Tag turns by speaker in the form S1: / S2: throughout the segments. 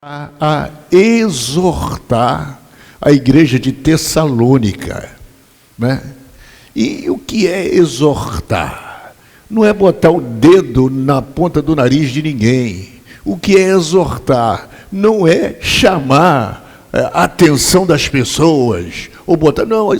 S1: a exortar a igreja de Tessalônica, né? E o que é exortar? Não é botar o dedo na ponta do nariz de ninguém. O que é exortar? Não é chamar a atenção das pessoas, ou botar, não,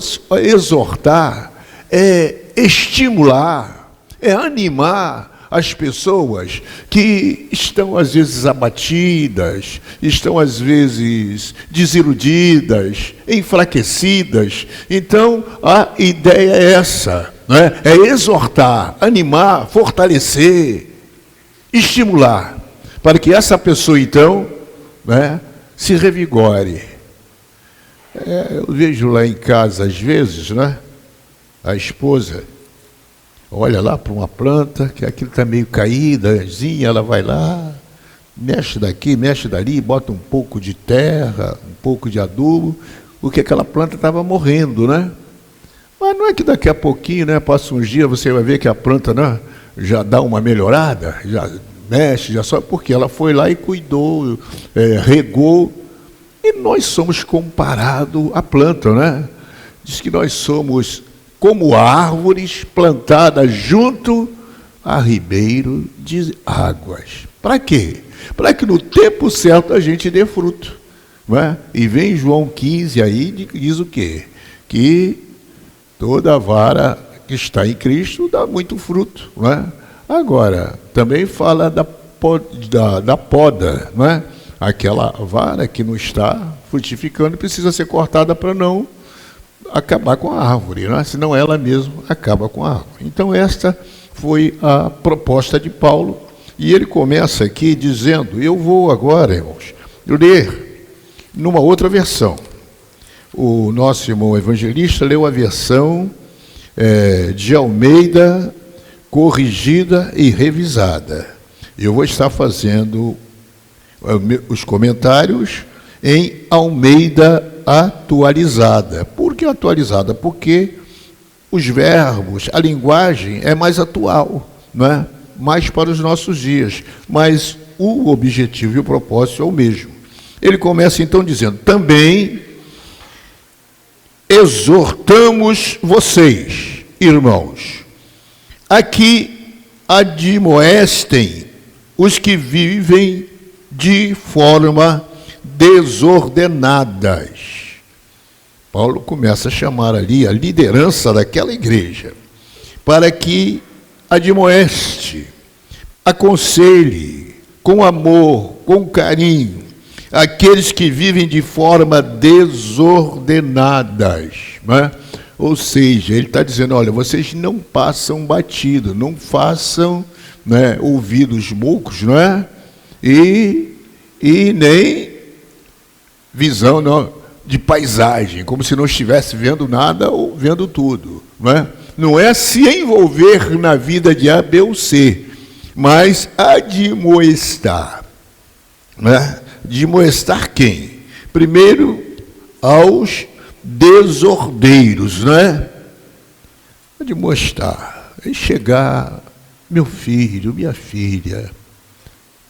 S1: exortar é estimular, é animar as pessoas que estão às vezes abatidas, estão às vezes desiludidas, enfraquecidas. Então a ideia é essa, né? É exortar, animar, fortalecer, estimular, para que essa pessoa então, né, se revigore. Eu vejo lá em casa às vezes, né, a esposa olha lá para uma planta, que aquilo está meio caídazinha, ela vai lá, mexe daqui, mexe dali, bota um pouco de terra, um pouco de adubo, porque aquela planta estava morrendo, né? Mas não é que daqui a pouquinho, né, passa uns dias, você vai ver que a planta, né, já dá uma melhorada, já mexe, já só porque ela foi lá e cuidou, regou. E nós somos comparados à planta, né? Diz que nós somos como árvores plantadas junto a ribeiro de águas. Para quê? Para que no tempo certo a gente dê fruto, não é? E vem João 15 aí, diz o quê? Que toda vara que está em Cristo dá muito fruto, não é? Agora, também fala da poda, não é? Aquela vara que não está frutificando precisa ser cortada para não acabar com a árvore, né? Senão ela mesma acaba com a árvore. Então esta foi a proposta de Paulo, e ele começa aqui dizendo, eu vou agora, irmãos, ler numa outra versão. O nosso irmão evangelista leu a versão de Almeida, corrigida e revisada. Eu vou estar fazendo os comentários em Almeida atualizada. Por que atualizada? Porque os verbos, a linguagem é mais atual, não é? Mais para os nossos dias, mas o objetivo e o propósito é o mesmo. Ele começa então dizendo, também exortamos vocês, irmãos, a que admoestem os que vivem de forma desordenadas. Paulo começa a chamar ali a liderança daquela igreja para que admoeste, aconselhe com amor, com carinho, aqueles que vivem de forma desordenadas, né? Ou seja, ele está dizendo, olha, vocês não passam batido, não façam, né, ouvidos moucos, não é? E nem visão de paisagem, como se não estivesse vendo nada ou vendo tudo, não é? Não é se envolver na vida de A, B ou C, mas admoestar, né? Admoestar quem? Primeiro, aos desordeiros, né? Admoestar é chegar, meu filho, minha filha,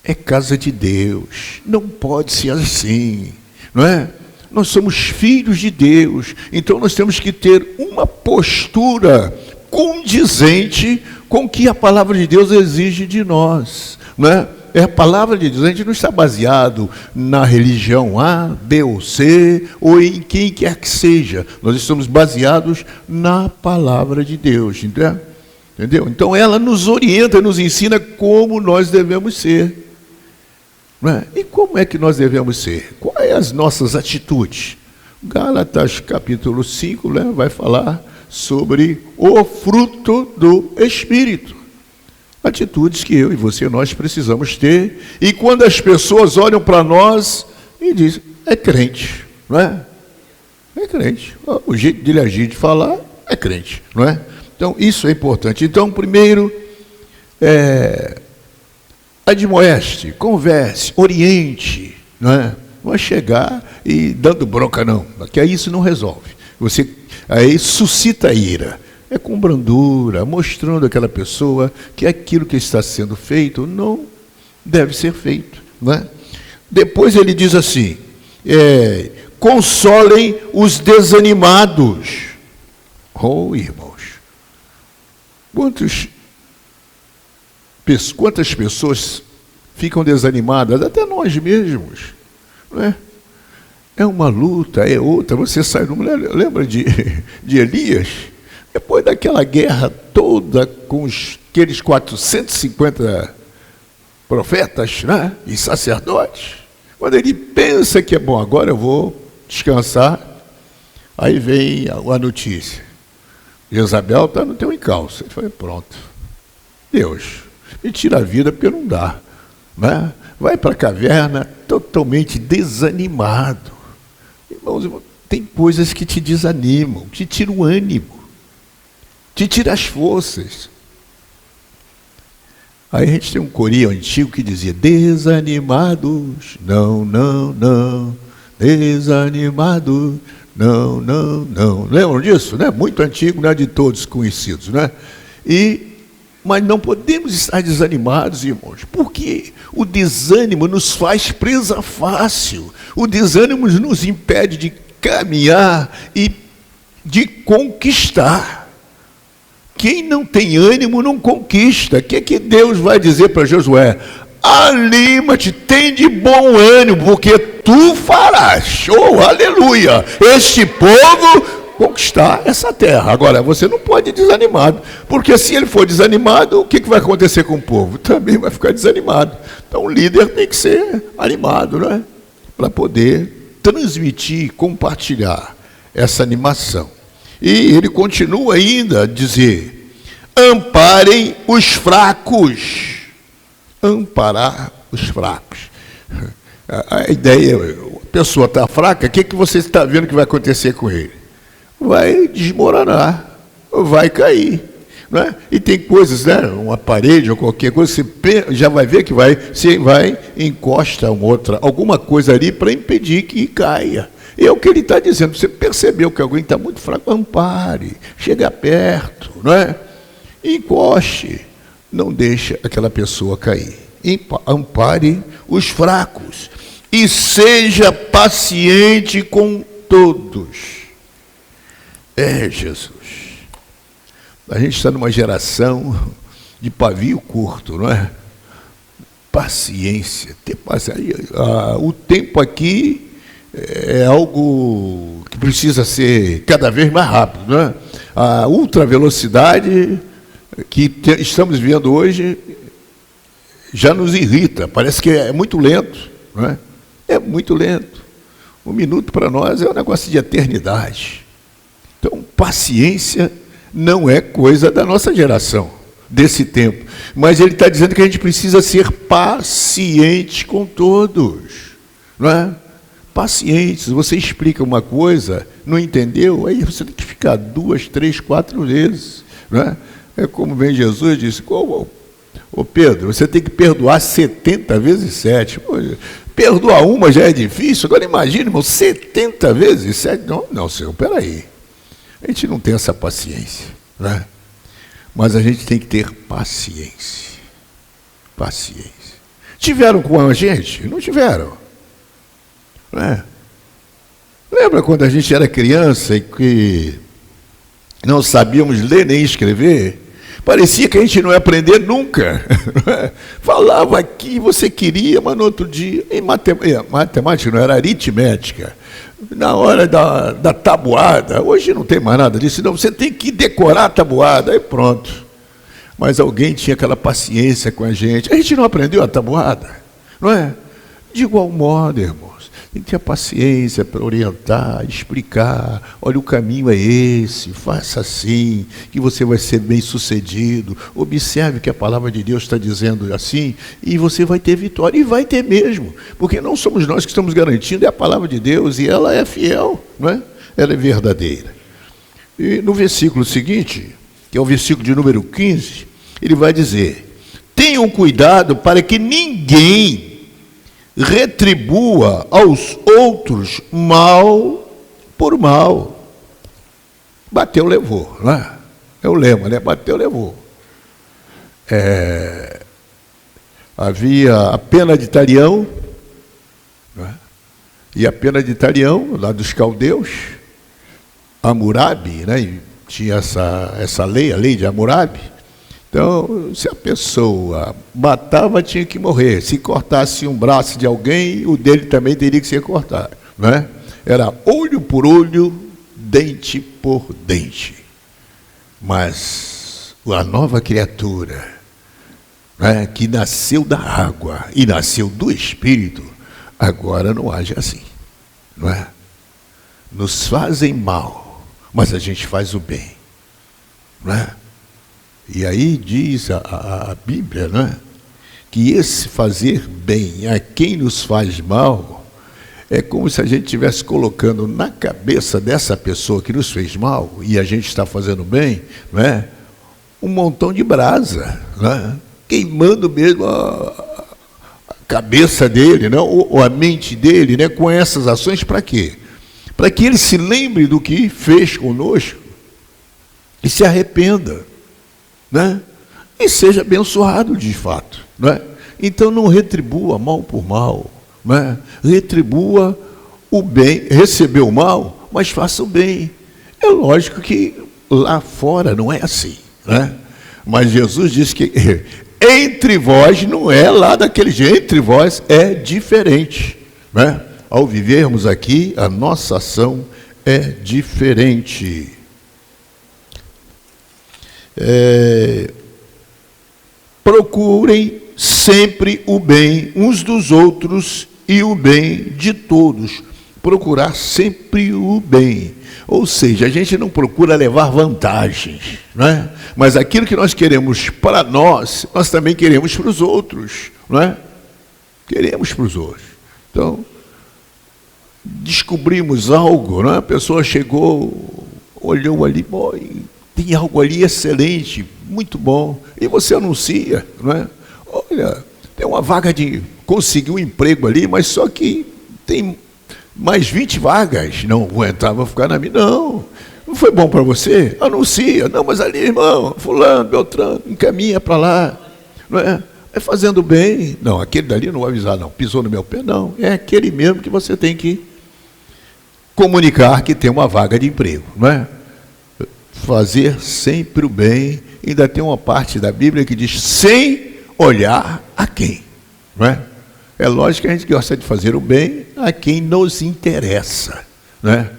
S1: é casa de Deus, não pode ser assim, não é? Nós somos filhos de Deus, então nós temos que ter uma postura condizente com o que a palavra de Deus exige de nós, não é? A palavra de Deus, a gente não está baseado na religião A, B ou C, ou em quem quer que seja, nós estamos baseados na palavra de Deus, entendeu? Então ela nos orienta, nos ensina como nós devemos ser. E como é que nós devemos ser? Quais as nossas atitudes? Gálatas capítulo 5, né, vai falar sobre o fruto do Espírito. Atitudes que eu e você, nós precisamos ter. E quando as pessoas olham para nós e dizem, é crente, não é? É crente. O jeito dele agir, de falar, é crente, não é? Então, isso é importante. Então, primeiro, admoeste, converse, oriente, não é? Não é chegar e dando bronca, não, porque aí isso não resolve. Você aí suscita a ira. É com brandura, mostrando àquela pessoa que aquilo que está sendo feito não deve ser feito, não é? Depois ele diz assim, consolem os desanimados. Oh, irmãos, quantas pessoas ficam desanimadas, até nós mesmos, não é? É uma luta, é outra, você sai, não lembra de Elias? Depois daquela guerra toda com aqueles 450 profetas, né, e sacerdotes, quando ele pensa que é bom, agora eu vou descansar, aí vem a notícia, Jezabel está no teu encalço. Ele falou, pronto, Deus, me tira a vida porque não dá, né? Vai para a caverna totalmente desanimado. Irmãos, tem coisas que te desanimam, te tiram o ânimo, te tiram as forças. Aí a gente tem um corinho antigo que dizia, desanimados, não, não, não, desanimados, não, não, não. Lembram disso, né? Muito antigo, não é de todos conhecidos, né? Mas não podemos estar desanimados, irmãos, porque o desânimo nos faz presa fácil. O desânimo nos impede de caminhar e de conquistar. Quem não tem ânimo não conquista. O que Deus vai dizer para Josué? Anima-te, tem de bom ânimo, porque tu farás, oh, aleluia, este povo conquistar essa terra. Agora, você não pode ir desanimado, porque se ele for desanimado, o que vai acontecer com o povo? Também vai ficar desanimado. Então o líder tem que ser animado, né? Para poder transmitir, compartilhar essa animação. E ele continua ainda a dizer, amparem os fracos. Amparar os fracos. A ideia, a pessoa está fraca, o que você está vendo que vai acontecer com ele? Vai desmoronar, vai cair, não é? E tem coisas, né? Uma parede ou qualquer coisa, você já vai ver que você vai encosta alguma coisa ali para impedir que caia. E é o que ele está dizendo. Você percebeu que alguém está muito fraco, ampare, chega perto, não é? Encoste, não deixa aquela pessoa cair. Ampare os fracos e seja paciente com todos. Jesus, a gente está numa geração de pavio curto, não é? Paciência, ter paciência. O tempo aqui é algo que precisa ser cada vez mais rápido, não é? A ultravelocidade que estamos vivendo hoje já nos irrita, parece que é muito lento, não é? É muito lento. Um minuto para nós é um negócio de eternidade. Então, paciência não é coisa da nossa geração, desse tempo. Mas ele está dizendo que a gente precisa ser paciente com todos, não é? Pacientes, você explica uma coisa, não entendeu, aí você tem que ficar 2, 3, 4 vezes, não é? É como vem Jesus e disse, ô Pedro, você tem que perdoar 70 vezes 7. Pô, perdoar uma já é difícil, agora imagine, irmão, 70 vezes 7. Não, Senhor, peraí. A gente não tem essa paciência, né? Mas a gente tem que ter paciência. Paciência. Tiveram com a gente? Não tiveram. Né? Lembra quando a gente era criança e que não sabíamos ler nem escrever? Parecia que a gente não ia aprender nunca. Falava aqui, você queria, mas no outro dia... Em matemática não era aritmética. Na hora da tabuada, hoje não tem mais nada disso, não, você tem que decorar a tabuada, aí pronto. Mas alguém tinha aquela paciência com a gente não aprendeu a tabuada, não é? De igual modo, irmãos, tem que ter paciência para orientar, explicar, olha, o caminho é esse, faça assim, que você vai ser bem sucedido, observe que a palavra de Deus está dizendo assim, e você vai ter vitória, e vai ter mesmo, porque não somos nós que estamos garantindo, é a palavra de Deus, e ela é fiel, não é? Ela é verdadeira. E no versículo seguinte, que é o versículo de número 15, ele vai dizer, tenham cuidado para que ninguém retribua aos outros mal por mal. Bateu, levou, não é? É o lema, né? Bateu, levou. Havia a pena de talião não é? E a pena de talião, lá dos caldeus, Hammurabi, né? E tinha essa lei, a lei de Hammurabi. Então, se a pessoa matava, tinha que morrer. Se cortasse um braço de alguém, o dele também teria que ser cortado, né? Era olho por olho, dente por dente. Mas a nova criatura, né, que nasceu da água e nasceu do Espírito, agora não age assim, não é? Nos fazem mal, mas a gente faz o bem, não é? E aí diz a Bíblia, né, que esse fazer bem a quem nos faz mal é como se a gente estivesse colocando na cabeça dessa pessoa que nos fez mal, e a gente está fazendo bem, não é, um montão de brasa, né, queimando mesmo a cabeça dele, né, ou a mente dele, né, com essas ações. Para quê? Para que ele se lembre do que fez conosco e se arrependa, né, e seja abençoado de fato, né? Então não retribua mal por mal, né? Retribua o bem. Recebeu o mal, mas faça o bem. É lógico que lá fora não é assim, né? Mas Jesus disse que entre vós não é lá daquele jeito, entre vós é diferente, né? Ao vivermos aqui, a nossa ação é diferente. Procurem sempre o bem uns dos outros e o bem de todos. Procurar sempre o bem. Ou seja, a gente não procura levar vantagens, não é? Mas aquilo que nós queremos para nós, nós também queremos para os outros, não é? Queremos para os outros. Então, descobrimos algo, não é? A pessoa chegou, olhou ali, boy, tem algo ali excelente, muito bom, e você anuncia, não é? Olha, tem uma vaga de conseguir um emprego ali, mas só que tem mais 20 vagas. Não vou entrar, vou ficar na minha. Não foi bom para você? Anuncia. Não, mas ali, irmão, fulano, Beltrano, encaminha para lá, não é? É fazendo bem. Não, aquele dali não vou avisar, não. Pisou no meu pé, não. É aquele mesmo que você tem que comunicar que tem uma vaga de emprego, não é? Fazer sempre o bem. Ainda tem uma parte da Bíblia que diz sem olhar a quem, não é? É lógico que a gente gosta de fazer o bem a quem nos interessa, né?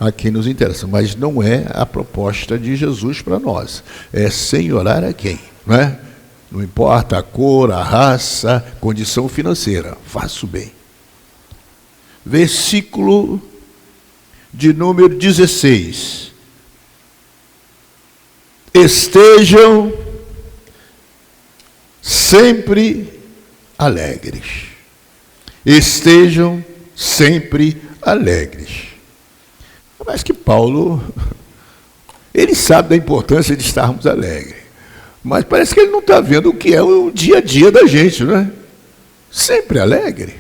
S1: A quem nos interessa, mas não é a proposta de Jesus para nós. É sem olhar a quem, não é? Não importa a cor, a raça, condição financeira, faça o bem. Versículo de número 16. Estejam sempre alegres. Estejam sempre alegres. Mas que Paulo, ele sabe da importância de estarmos alegres. Mas parece que ele não está vendo o que é o dia a dia da gente, não é? Sempre alegre.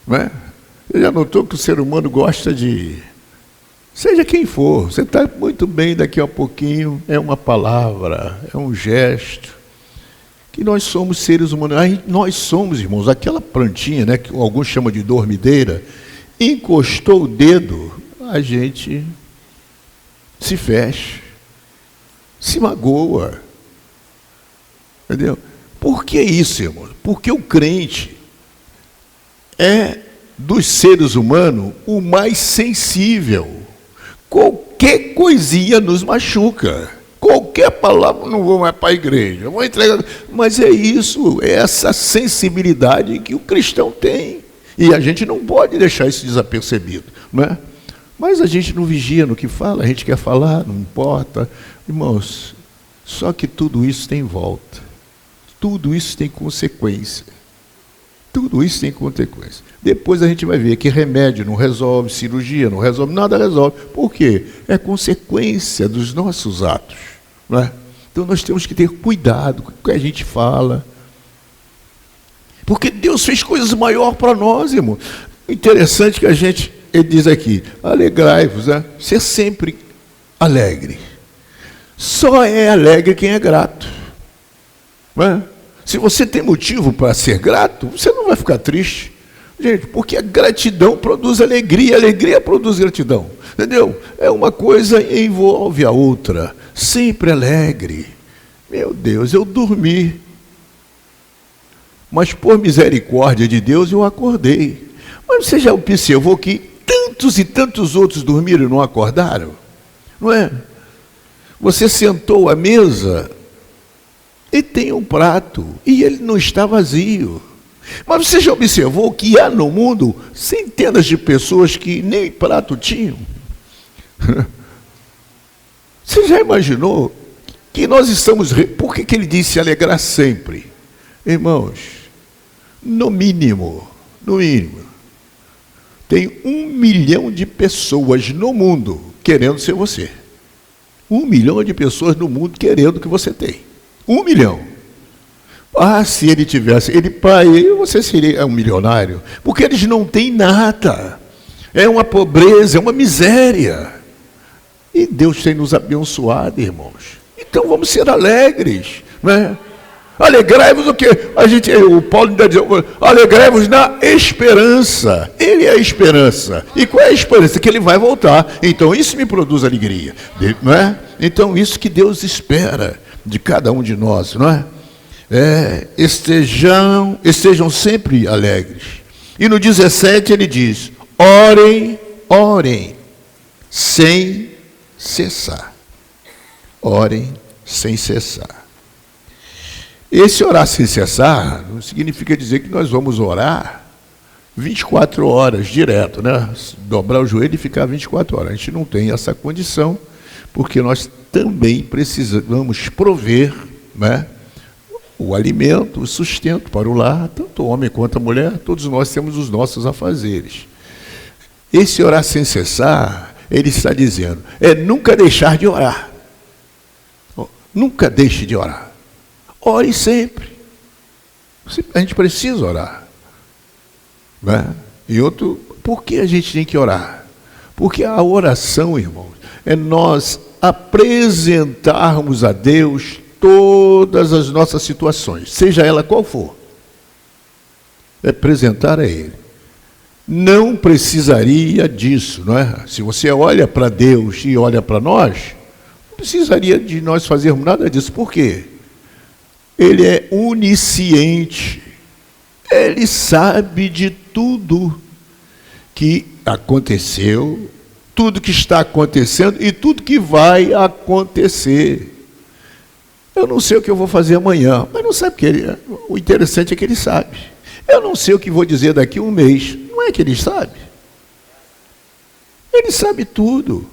S1: Não é? Você já notou que o ser humano gosta de... Seja quem for, você está muito bem daqui a pouquinho, é uma palavra, é um gesto. Que nós somos seres humanos, nós somos, irmãos, aquela plantinha, né, que alguns chamam de dormideira, encostou o dedo, a gente se fecha, se magoa. Entendeu? Por que isso, irmão? Porque o crente é, dos seres humanos, o mais sensível. Qualquer coisinha nos machuca. Qualquer palavra, não vou mais para a igreja, vou entregar. Mas é isso, é essa sensibilidade que o cristão tem. E a gente não pode deixar isso desapercebido, não é? Mas a gente não vigia no que fala, a gente quer falar, não importa. Irmãos, só que tudo isso tem volta. Tudo isso tem consequência. Tudo isso tem consequência. Depois a gente vai ver que remédio não resolve, cirurgia não resolve, nada resolve. Por quê? É consequência dos nossos atos, não é? Então nós temos que ter cuidado com o que a gente fala. Porque Deus fez coisas maiores para nós, irmão. Interessante que ele diz aqui, alegrai-vos, né? Ser sempre alegre. Só é alegre quem é grato, não é? Se você tem motivo para ser grato, você não vai ficar triste. Gente, porque a gratidão produz alegria, a alegria produz gratidão. Entendeu? É uma coisa envolve a outra. Sempre alegre. Meu Deus, eu dormi. Mas por misericórdia de Deus eu acordei. Mas você já observou que tantos e tantos outros dormiram e não acordaram? Não é? Você sentou à mesa e tem um prato e ele não está vazio. Mas você já observou que há no mundo centenas de pessoas que nem prato tinham? Você já imaginou que nós estamos... Por que ele disse se alegrar sempre? Irmãos, no mínimo, tem 1 milhão de pessoas no mundo querendo ser você. 1 milhão de pessoas no mundo querendo o que você tem. 1 milhão. Ah, se ele tivesse... você seria um milionário. Porque eles não têm nada. É uma pobreza, é uma miséria. E Deus tem nos abençoado, irmãos. Então vamos ser alegres, não é? Alegrai-vos o quê? O Paulo ainda diz, alegrai-vos na esperança. Ele é a esperança. E qual é a esperança? Que ele vai voltar. Então isso me produz alegria, não é? Então isso que Deus espera de cada um de nós, não é? Estejam sempre alegres. E no 17 ele diz, orem sem cessar. Orem sem cessar. Esse orar sem cessar não significa dizer que nós vamos orar 24 horas direto, né? Dobrar o joelho e ficar 24 horas. A gente não tem essa condição, porque nós também precisamos prover, né, o alimento, o sustento para o lar, tanto o homem quanto a mulher, todos nós temos os nossos afazeres. Esse orar sem cessar, ele está dizendo, nunca deixar de orar. Nunca deixe de orar. Ore sempre. A gente precisa orar. Né? Por que a gente tem que orar? Porque a oração, irmãos, é nós apresentarmos a Deus todas as nossas situações, seja ela qual for. É apresentar a Ele. Não precisaria disso, não é? Se você olha para Deus e olha para nós, não precisaria de nós fazermos nada disso. Por quê? Ele é onisciente. Ele sabe de tudo que aconteceu, tudo que está acontecendo e tudo que vai acontecer. Eu não sei o que eu vou fazer amanhã, mas não sabe o interessante é que ele sabe. Eu não sei o que vou dizer daqui a um mês, não é que ele sabe? Ele sabe tudo.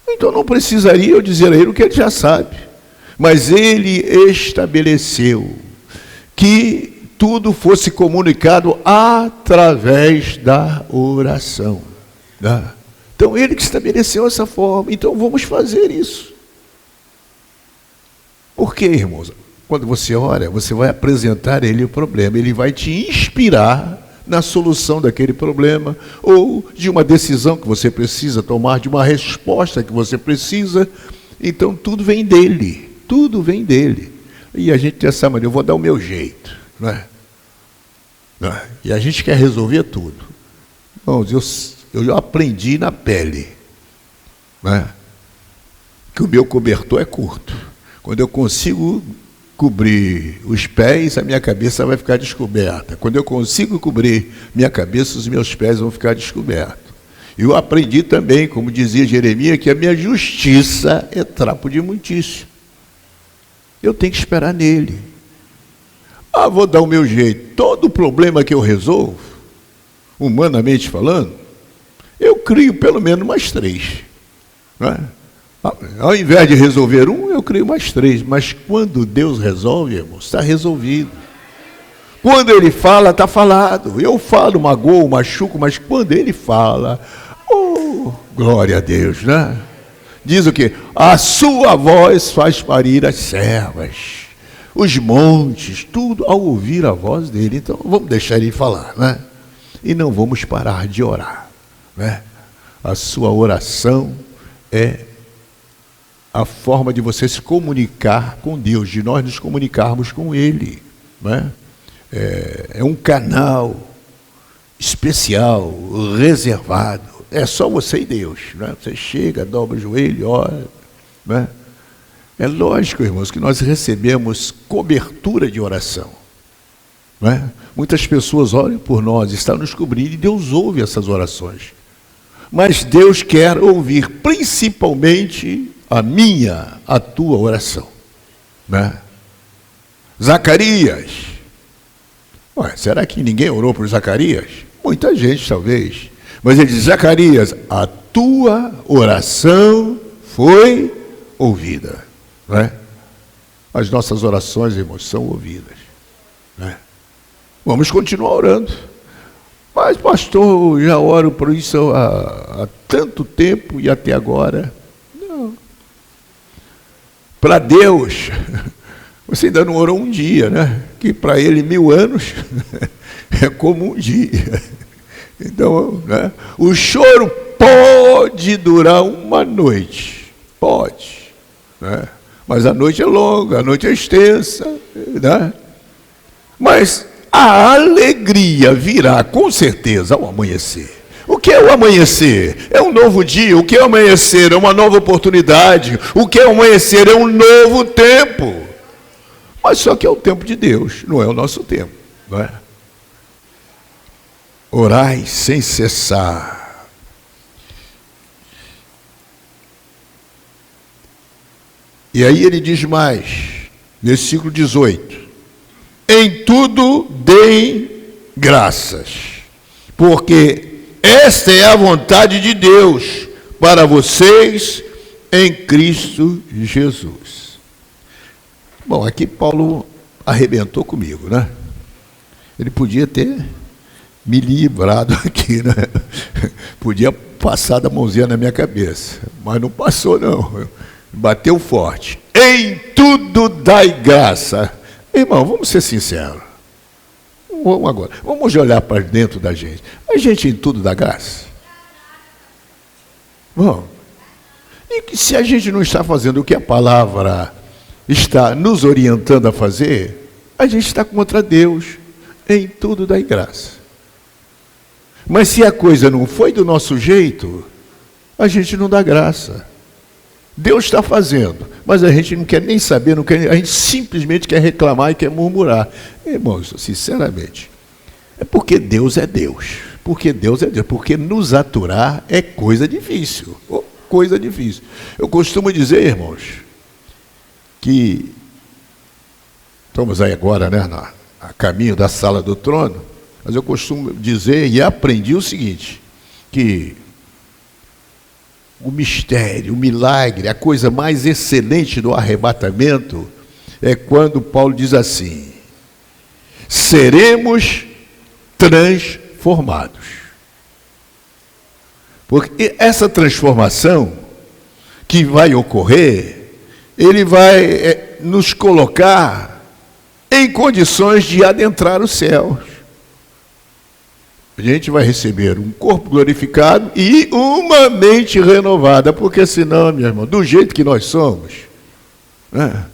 S1: Então não precisaria eu dizer a ele o que ele já sabe. Mas ele estabeleceu que tudo fosse comunicado através da oração. Né? Então ele que estabeleceu essa forma, então vamos fazer isso. Por quê, irmãos? Quando você ora, você vai apresentar a ele o problema, ele vai te inspirar na solução daquele problema, ou de uma decisão que você precisa tomar, de uma resposta que você precisa. Então tudo vem dele, tudo vem dele. E a gente dessa maneira, eu vou dar o meu jeito, não é? Não é? E a gente quer resolver tudo. Irmãos, eu aprendi na pele, não é? Que o meu cobertor é curto. Quando eu consigo cobrir os pés, a minha cabeça vai ficar descoberta. Quando eu consigo cobrir minha cabeça, os meus pés vão ficar descobertos. Eu aprendi também, como dizia Jeremias, que a minha justiça é trapo de imundícia. Eu tenho que esperar nele. Vou dar o meu jeito. Todo problema que eu resolvo, humanamente falando, eu crio pelo menos mais 3. Não é? Ao invés de resolver um, eu crio mais 3. Mas quando Deus resolve, irmão, está resolvido. Quando Ele fala, está falado. Eu falo, magoo, machuco, mas quando Ele fala, glória a Deus, né? Diz o quê? A sua voz faz parir as servas, os montes, tudo ao ouvir a voz dele. Então vamos deixar Ele falar, né? E não vamos parar de orar, né? A sua oração é a forma de você se comunicar com Deus, de nós nos comunicarmos com Ele, né? É um canal especial, reservado. É só você e Deus. Né? Você chega, dobra o joelho, ora. Né? É lógico, irmãos, que nós recebemos cobertura de oração. Né? Muitas pessoas olham por nós, estão nos cobrindo, e Deus ouve essas orações. Mas Deus quer ouvir principalmente a tua oração. Né? Zacarias. Ué, será que ninguém orou por Zacarias? Muita gente, talvez. Mas ele diz, Zacarias, a tua oração foi ouvida. Né? As nossas orações, irmãos, são ouvidas. Né? Vamos continuar orando. Mas, pastor, já oro por isso há tanto tempo e até agora. Não. Para Deus, você ainda não orou um dia, né? Que para Ele 1000 anos é como um dia. Então, né? O choro pode durar uma noite. Pode. Né? Mas a noite é longa, a noite é extensa. Né? Mas a alegria virá com certeza ao amanhecer. O que é o amanhecer? É um novo dia. O que é o amanhecer? É uma nova oportunidade. O que é o amanhecer? É um novo tempo. Mas só que é o tempo de Deus, não é o nosso tempo. Não é? Orai sem cessar. E aí ele diz mais, versículo 18. Em tudo deem graças, porque esta é a vontade de Deus para vocês em Cristo Jesus. Bom, aqui Paulo arrebentou comigo, né? Ele podia ter me livrado aqui, né? Podia passar da mãozinha na minha cabeça, mas não passou não, bateu forte. Em tudo dai graça. Irmão, vamos ser sinceros. Vamos agora. Vamos olhar para dentro da gente. A gente em tudo dá graça. Bom, e se a gente não está fazendo o que a palavra está nos orientando a fazer, a gente está contra Deus. Em tudo dá graça. Mas se a coisa não foi do nosso jeito, a gente não dá graça. Deus está fazendo, mas a gente não quer nem saber, não quer, a gente simplesmente quer reclamar e quer murmurar. Irmãos, sinceramente, é porque Deus é Deus. Porque Deus é Deus. Porque nos aturar é coisa difícil. Coisa difícil. Eu costumo dizer, irmãos, que estamos aí agora, né, a caminho da sala do trono, mas eu costumo dizer e aprendi o seguinte, que o mistério, o milagre, a coisa mais excelente do arrebatamento é quando Paulo diz assim: seremos transformados. Porque essa transformação que vai ocorrer, ele vai nos colocar em condições de adentrar os céus. A gente vai receber um corpo glorificado e uma mente renovada, porque senão, meu irmão, do jeito que nós somos, né,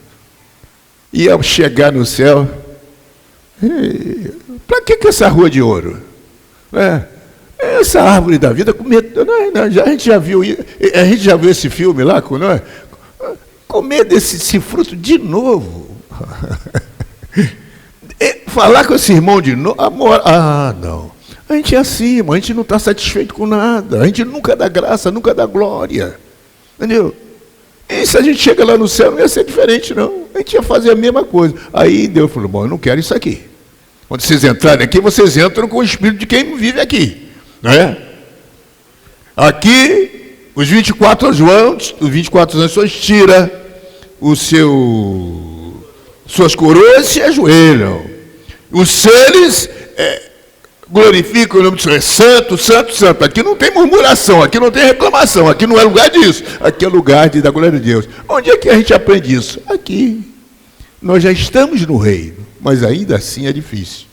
S1: e ao chegar no céu, para que essa rua de ouro? Essa árvore da vida, a gente já viu esse filme lá, comer desse fruto de novo. Falar com esse irmão de novo, não. A gente é assim, irmão, a gente não está satisfeito com nada, a gente nunca dá graça, nunca dá glória, entendeu? E se a gente chega lá no céu, não ia ser diferente, não, a gente ia fazer a mesma coisa. Aí Deus falou, bom, eu não quero isso aqui. Quando vocês entrarem aqui, vocês entram com o espírito de quem vive aqui, não é? Aqui, os 24 anos, tira suas coroas e se ajoelham. Os seres glorificam o nome do Senhor. É santo, santo, santo. Aqui não tem murmuração, aqui não tem reclamação, aqui não é lugar disso. Aqui é lugar da glória de Deus. Onde é que a gente aprende isso? Aqui. Nós já estamos no reino, mas ainda assim é difícil.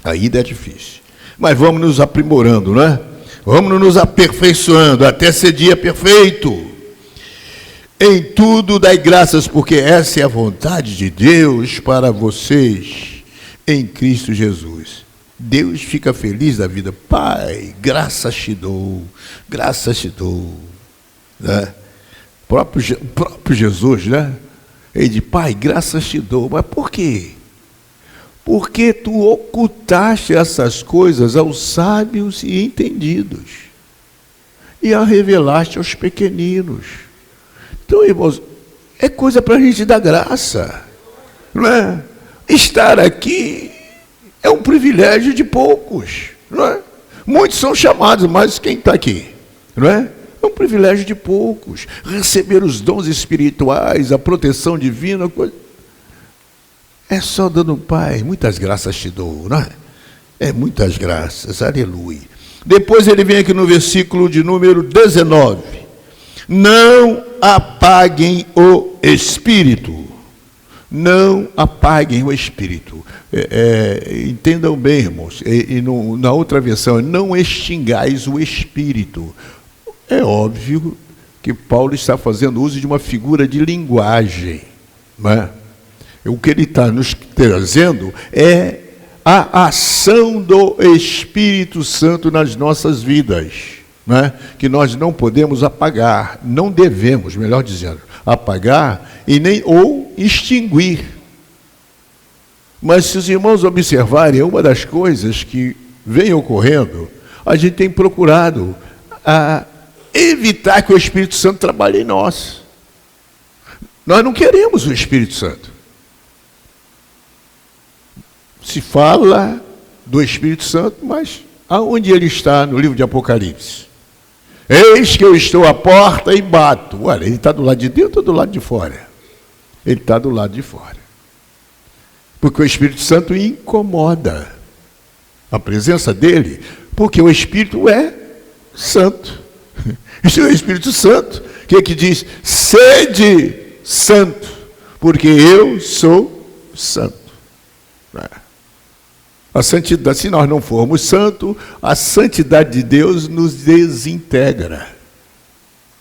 S1: Ainda é difícil. Mas vamos nos aprimorando, não é? Vamos nos aperfeiçoando até ser dia perfeito. Em tudo dai graças, porque essa é a vontade de Deus para vocês em Cristo Jesus. Deus fica feliz da vida. Pai, graças te dou, graças te dou. Né? O próprio Jesus, né? Ele diz, Pai, graças te dou. Mas por quê? Porque tu ocultaste essas coisas aos sábios e entendidos e a revelaste aos pequeninos. Então, irmãos, é coisa para a gente dar graça, não é? Estar aqui é um privilégio de poucos, não é? Muitos são chamados, mas quem está aqui, não é? É um privilégio de poucos. Receber os dons espirituais, a proteção divina, é só dando, Pai, muitas graças te dou, não é? É muitas graças, aleluia. Depois ele vem aqui no versículo de número 19. Não apaguem o Espírito. Não apaguem o Espírito. Entendam bem, irmãos. Na outra versão, não extingais o Espírito. É óbvio que Paulo está fazendo uso de uma figura de linguagem. Não é? O que ele está nos trazendo é a ação do Espírito Santo nas nossas vidas, né? Que nós não podemos apagar, não devemos, melhor dizendo, apagar e nem ou extinguir. Mas se os irmãos observarem, uma das coisas que vem ocorrendo, a gente tem procurado evitar que o Espírito Santo trabalhe em nós. Nós não queremos o Espírito Santo. Se fala do Espírito Santo, mas aonde ele está no livro de Apocalipse? Eis que eu estou à porta e bato. Olha, ele está do lado de dentro ou do lado de fora? Ele está do lado de fora. Porque o Espírito Santo incomoda a presença dele, porque o Espírito é santo. Isso é o Espírito Santo, que é que diz, sede santo, porque eu sou santo. A santidade, se nós não formos santos, a santidade de Deus nos desintegra.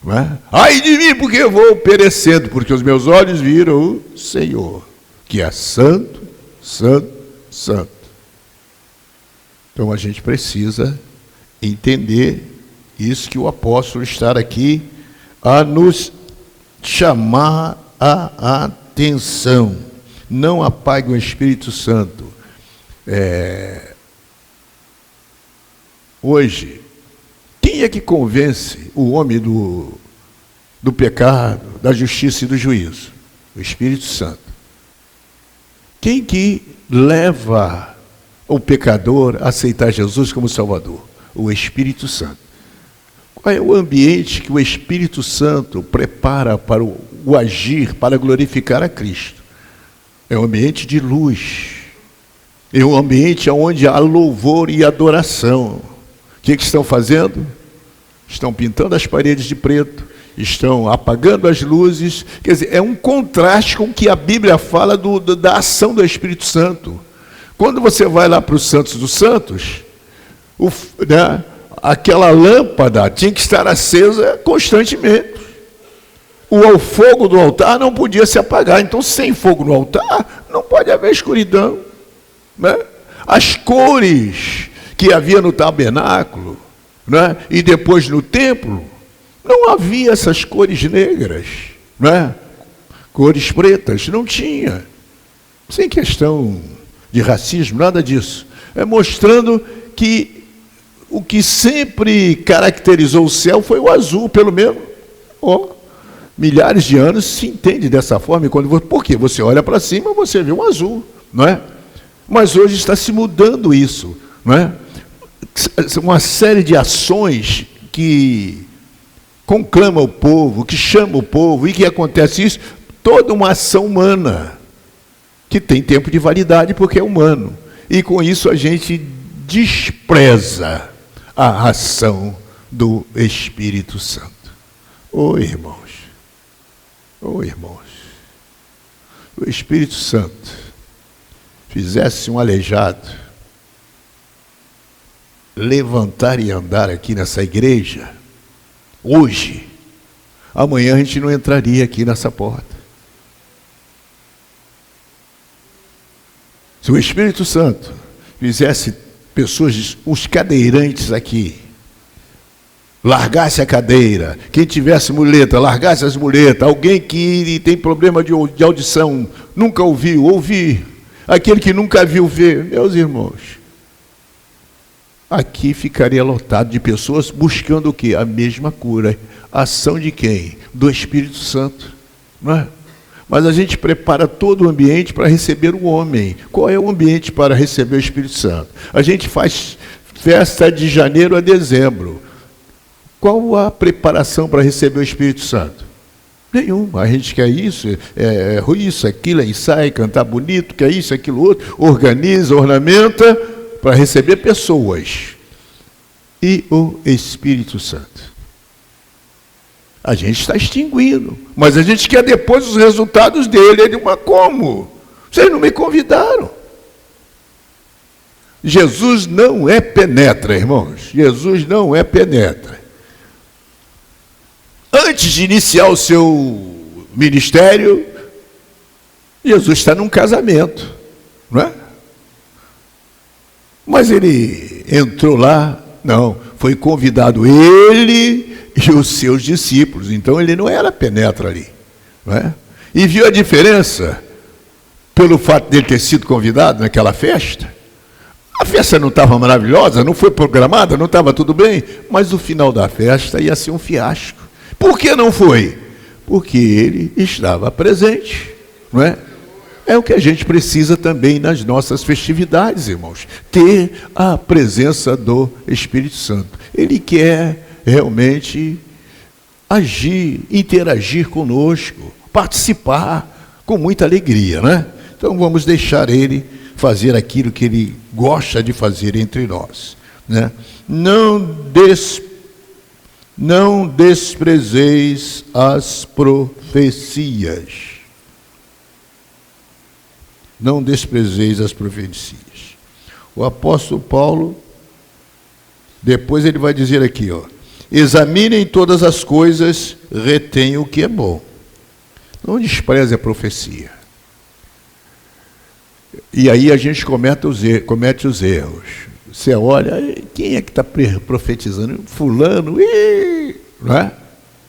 S1: Não é? Ai de mim, porque eu vou perecendo, porque os meus olhos viram o Senhor, que é santo, santo, santo. Então a gente precisa entender isso, que o apóstolo está aqui a nos chamar a atenção. Não apague o Espírito Santo. Hoje, quem é que convence o homem do pecado, da justiça e do juízo? O Espírito Santo. Quem que leva o pecador a aceitar Jesus como Salvador? O Espírito Santo. Qual é o ambiente que o Espírito Santo prepara para o agir, para glorificar a Cristo? É um ambiente de luz. É um ambiente onde há louvor e adoração. O que estão fazendo? Estão pintando as paredes de preto, estão apagando as luzes. Quer dizer, é um contraste com o que a Bíblia fala da ação do Espírito Santo. Quando você vai lá para os Santos dos Santos, aquela lâmpada tinha que estar acesa constantemente. O fogo do altar não podia se apagar. Então, sem fogo no altar, não pode haver escuridão. Né? As cores que havia no tabernáculo, né? E depois no templo, não havia essas cores negras, né? Cores pretas, não tinha. Sem questão de racismo, nada disso. É mostrando que o que sempre caracterizou o céu foi o azul, pelo menos. Milhares de anos se entende dessa forma. Porque você olha para cima, você vê um azul, não é? Mas hoje está se mudando isso, não é? Uma série de ações que conclama o povo, que chama o povo, e que acontece isso, toda uma ação humana, que tem tempo de validade porque é humano. E com isso a gente despreza a ação do Espírito Santo. Irmãos, o Espírito Santo fizesse um aleijado levantar e andar aqui nessa igreja, hoje, amanhã a gente não entraria aqui nessa porta. Se o Espírito Santo fizesse pessoas, os cadeirantes aqui, largasse a cadeira, quem tivesse muleta, largasse as muletas, alguém que tem problema de audição, nunca ouviu, ouvir, aquele que nunca viu, ver, meus irmãos, aqui ficaria lotado de pessoas buscando o quê? A mesma cura. A ação de quem? Do Espírito Santo, não é? Mas a gente prepara todo o ambiente para receber o homem. Qual é o ambiente para receber o Espírito Santo? A gente faz festa de janeiro a dezembro. Qual a preparação para receber o Espírito Santo? Nenhuma. A gente quer isso, isso, aquilo, ensaia, cantar bonito, quer isso, aquilo, outro, organiza, ornamenta para receber pessoas. E o Espírito Santo? A gente está extinguindo, mas a gente quer depois os resultados dele. Ele, mas como? Vocês não me convidaram. Jesus não é penetra, irmãos. Jesus não é penetra. Antes de iniciar o seu ministério, Jesus está num casamento, não é? Mas ele entrou lá, não, foi convidado ele e os seus discípulos, então ele não era penetra ali, não é? E viu a diferença pelo fato de ele ter sido convidado naquela festa. A festa não estava maravilhosa, não foi programada, não estava tudo bem, mas o final da festa ia ser um fiasco. Por que não foi? Porque ele estava presente, não é? É o que a gente precisa também nas nossas festividades, irmãos. Ter a presença do Espírito Santo. Ele quer realmente agir, interagir conosco, participar com muita alegria, né? Então vamos deixar ele fazer aquilo que ele gosta de fazer entre nós, né? Não desprezeis as profecias. Não desprezeis as profecias. O apóstolo Paulo, depois ele vai dizer aqui, ó, examinem todas as coisas, retenham o que é bom. Não despreze a profecia. E aí a gente comete os erros. Você olha, quem é que está profetizando? Fulano, não é?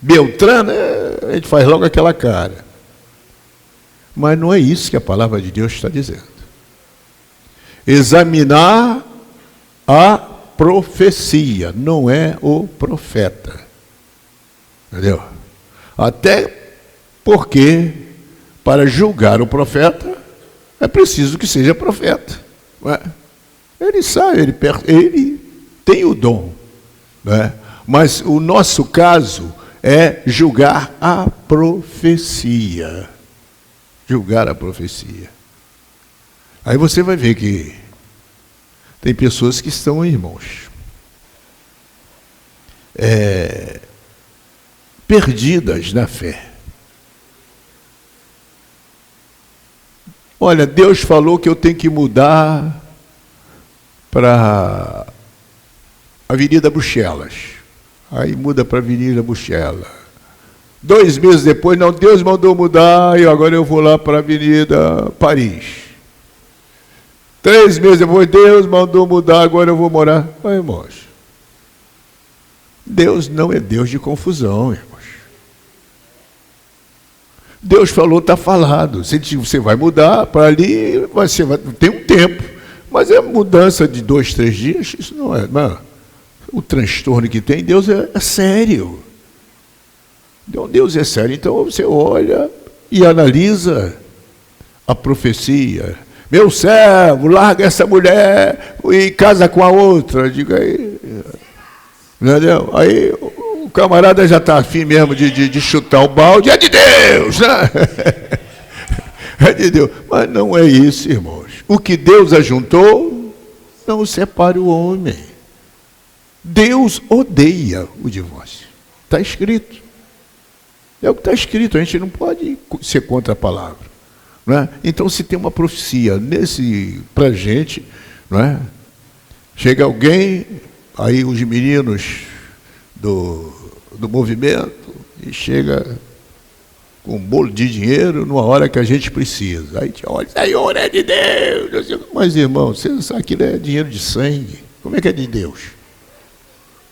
S1: Beltrano, a gente faz logo aquela cara. Mas não é isso que a palavra de Deus está dizendo. Examinar a profecia, não é o profeta. Entendeu? Até porque, para julgar o profeta, é preciso que seja profeta. Não é? Ele sabe, ele tem o dom, né? Mas o nosso caso é julgar a profecia. Julgar a profecia. Aí você vai ver que tem pessoas que estão, irmãos, perdidas na fé. Olha, Deus falou que eu tenho que mudar para a Avenida Bruxelas. Aí muda para a Avenida Bruxelas. 2 meses depois, não, Deus mandou mudar e agora eu vou lá para a Avenida Paris. 3 meses depois, Deus mandou mudar, agora eu vou morar. Mas, irmãos, Deus não é Deus de confusão, irmãos. Deus falou, está falado. Se você vai mudar para ali, você tem um tempo. Mas é mudança de 2, 3 dias, isso não é. Não. O transtorno que tem, Deus é sério. Então, Deus é sério. Então, você olha e analisa a profecia. Meu servo, larga essa mulher e casa com a outra. Diga aí. Entendeu? Aí o camarada já está afim mesmo de chutar o balde. É de Deus, né? É de Deus. Mas não é isso, irmãos. O que Deus ajuntou, não separe o homem. Deus odeia o divórcio. Está escrito. É o que está escrito. A gente não pode ser contra a palavra. Não é? Então, se tem uma profecia para a gente, não é? Chega alguém, aí os meninos do movimento, e chega com um bolo de dinheiro numa hora que a gente precisa. Aí te olha, Senhor, é de Deus. Mas, irmão, você não sabe que aquilo é dinheiro de sangue. Como é que é de Deus?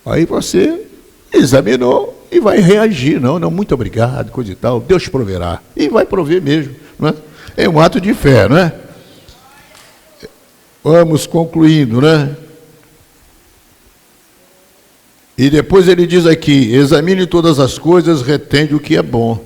S1: Aí você examinou e vai reagir. Não, muito obrigado, coisa e tal. Deus proverá. E vai prover mesmo. Não é? É um ato de fé, não é? Vamos concluindo, né? E depois ele diz aqui, examine todas as coisas, retende o que é bom.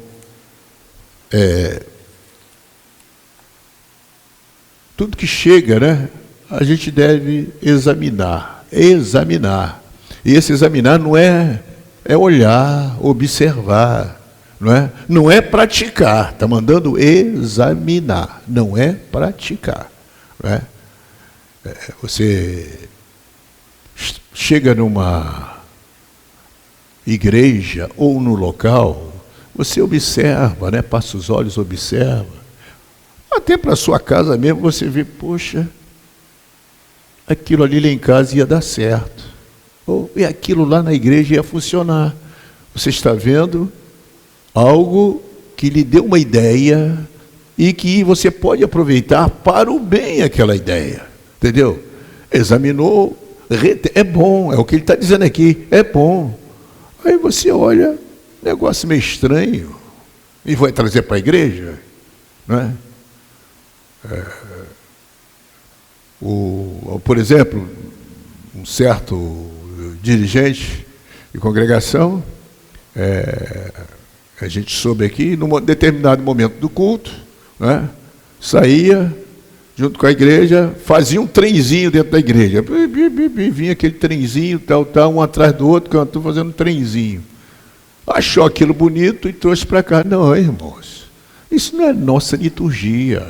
S1: Tudo que chega, né? A gente deve examinar. E esse examinar não é olhar, observar, não é? Não é praticar, está mandando examinar, não é praticar, não é? Você chega numa igreja ou no local, você observa, né? Passa os olhos, observa. Até para a sua casa mesmo você vê, poxa, aquilo ali lá em casa ia dar certo. E aquilo lá na igreja ia funcionar. Você está vendo algo que lhe deu uma ideia e que você pode aproveitar para o bem aquela ideia. Entendeu? Examinou, é bom, é o que ele está dizendo aqui, é bom. Aí você olha, negócio meio estranho, e vai trazer para a igreja, não é? Por exemplo, um certo dirigente de congregação, a gente soube aqui, num determinado momento do culto, né, saía junto com a igreja, fazia um trenzinho dentro da igreja. Vinha aquele trenzinho, tal, um atrás do outro, cantou fazendo um trenzinho. Achou aquilo bonito e trouxe para cá. Não, irmãos, isso não é nossa liturgia.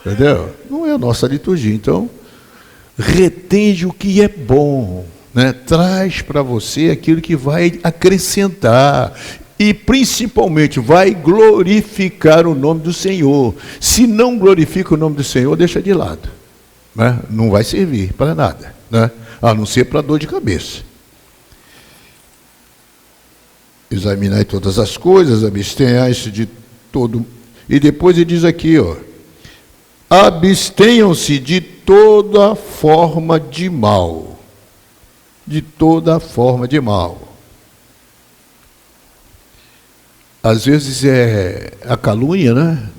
S1: Entendeu? Não é a nossa liturgia. Então, retende o que é bom, né? Traz para você aquilo que vai acrescentar. E, principalmente, vai glorificar o nome do Senhor. Se não glorifica o nome do Senhor, deixa de lado. Né? Não vai servir para nada. Né? A não ser para dor de cabeça. Examinai todas as coisas, abstenhai-se de todo... E depois ele diz aqui, ó, abstenham-se de toda forma de mal. De toda forma de mal. Às vezes é a calúnia, né?